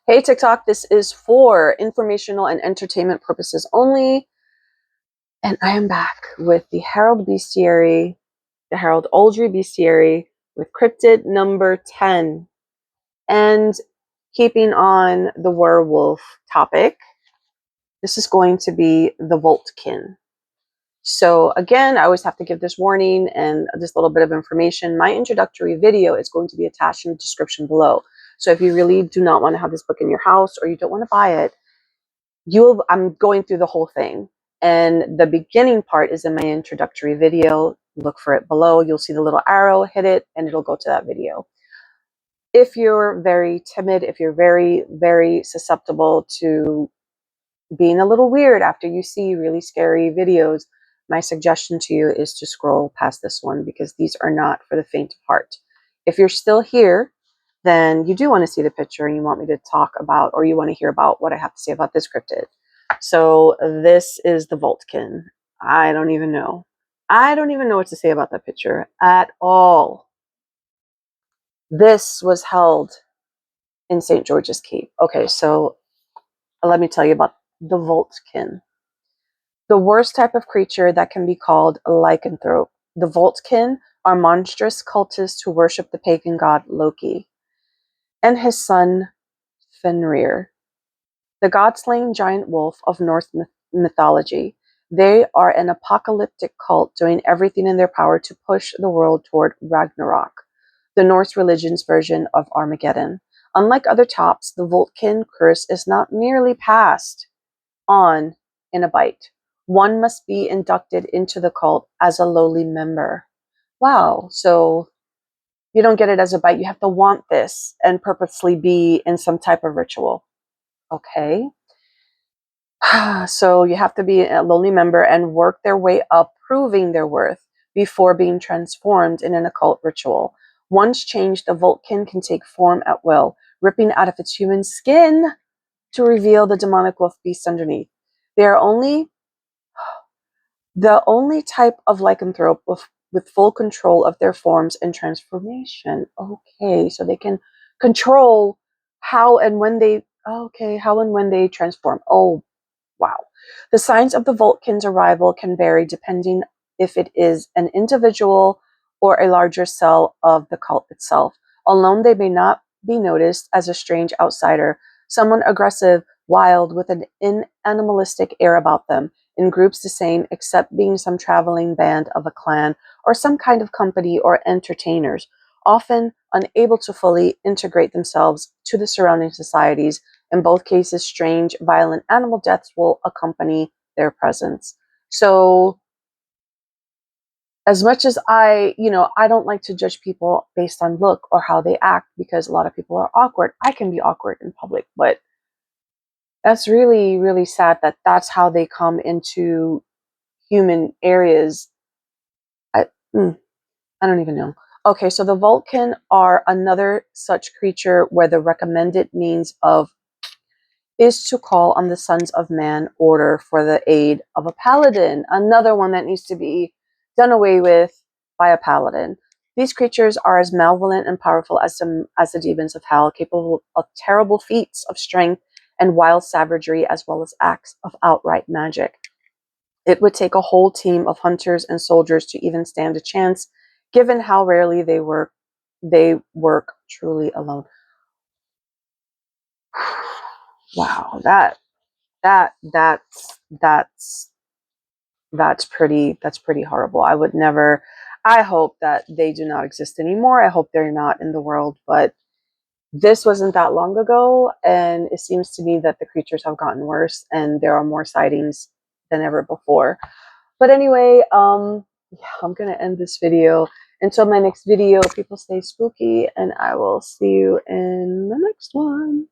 Hey TikTok, this is for informational and entertainment purposes only. And I am back with the Herald Bestiary, the Herald Orldrey Bestiary with cryptid number 10. And keeping on the werewolf topic, this is going to be the Vultkin. So again, I always have to give this warning and this little bit of information. My introductory video is going to be attached in the description below. So if you really do not want to have this book in your house or you don't want to buy it, I'm going through the whole thing. And the beginning part is in my introductory video. Look for it below. You'll see the little arrow, hit it, and it'll go to that video. If you're very timid, if you're very, very susceptible to being a little weird after you see really scary videos, my suggestion to you is to scroll past this one because these are not for the faint of heart. If you're still here, then you do want to see the picture and you want me to talk about, or you want to hear about what I have to say about this cryptid. So this is the Vultkin. I don't even know. I don't even know what to say about that picture at all. This was held in St. George's Cape. Okay, so let me tell you about the Vultkin. The worst type of creature that can be called a lycanthrope. The Vultkin are monstrous cultists who worship the pagan god Loki and his son Fenrir, the god-slaying giant wolf of Norse mythology. They are an apocalyptic cult doing everything in their power to push the world toward Ragnarok, the Norse religion's version of Armageddon. Unlike other tops, the Vultkin curse is not merely passed on in a bite. One must be inducted into the cult as a lowly member. Wow, so you don't get it as a bite. You have to want this and purposely be in some type of ritual. Okay. So you have to be a lonely member and work their way up, proving their worth before being transformed in an occult ritual. Once changed, the Vultkin can take form at will, ripping out of its human skin to reveal the demonic wolf beast underneath. They are the only type of lycanthrope with full control of their forms and transformation. Okay, so they can control how and when they transform. Oh, wow. The signs of the Vultkin's arrival can vary depending if it is an individual or a larger cell of the cult itself. Alone, they may not be noticed as a strange outsider, someone aggressive, wild, with an animalistic air about them. In groups, the same, except being some traveling band of a clan or some kind of company or entertainers, often unable to fully integrate themselves to the surrounding societies. In both cases, strange, violent animal deaths will accompany their presence. So as much as I don't like to judge people based on look or how they act, because a lot of people are awkward. I can be awkward in public, but that's really, really sad that that's how they come into human areas. I don't even know. Okay, so the Vultkin are another such creature where the recommended means of is to call on the sons of man order for the aid of a paladin. Another one that needs to be done away with by a paladin. These creatures are as malevolent and powerful as the demons of hell, capable of terrible feats of strength and wild savagery, as well as acts of outright magic. It would take a whole team of hunters and soldiers to even stand a chance, given how rarely they work truly alone. Wow, that's pretty horrible. I would never. I hope that they do not exist anymore. I hope they're not in the world, but this wasn't that long ago, and it seems to me that the creatures have gotten worse and there are more sightings than ever before. But anyway, yeah, I'm gonna end this video. Until my next video, people stay spooky, and I will see you in the next one.